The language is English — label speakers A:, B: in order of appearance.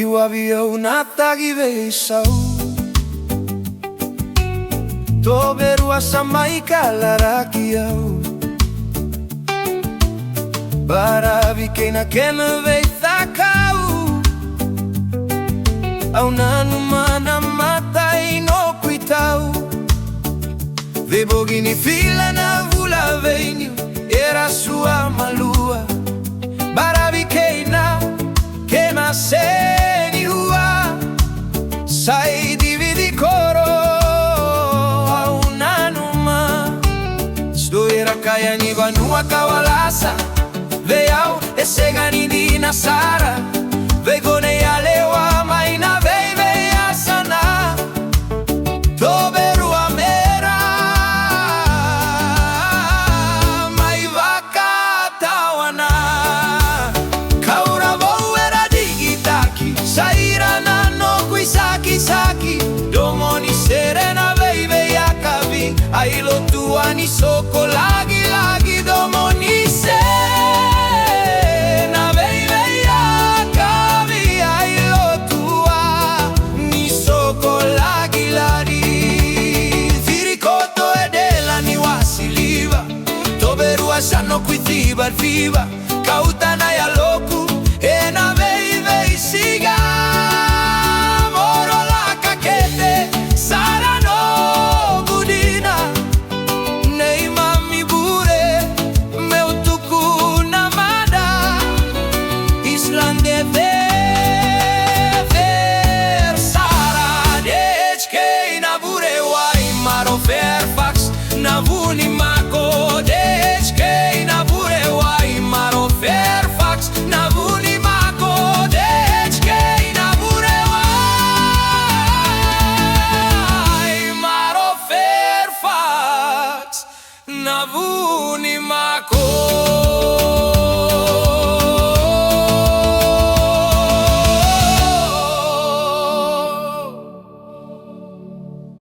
A: o avião na tagive sau Toberu asamaika larakiau Barabi keina keme vei thakau Au nanu mana mata ino kuitau Vebogini fila na vula venio Era sua malua Barabi keina kema seni hua Sai dividi coro Au nanu ma Sto era kaya ni vanua kawalasa Veiau e segani di nasara Vegone alewa maina vei asana Toberu amera Mai vaka tawana Kaura vou era digitaki Saira nano kui saki Domoni serena vei akavi Ailo tuani soko lagi domoni serena Sanno qui tiba viva Kautana ya loku E na vei siga Moro la kakete Sarano budina Nei mami bure Meu tuku namada Islande ver Sara Dechke na bure Wai maro Fairfax Na vuni mako Navuni mako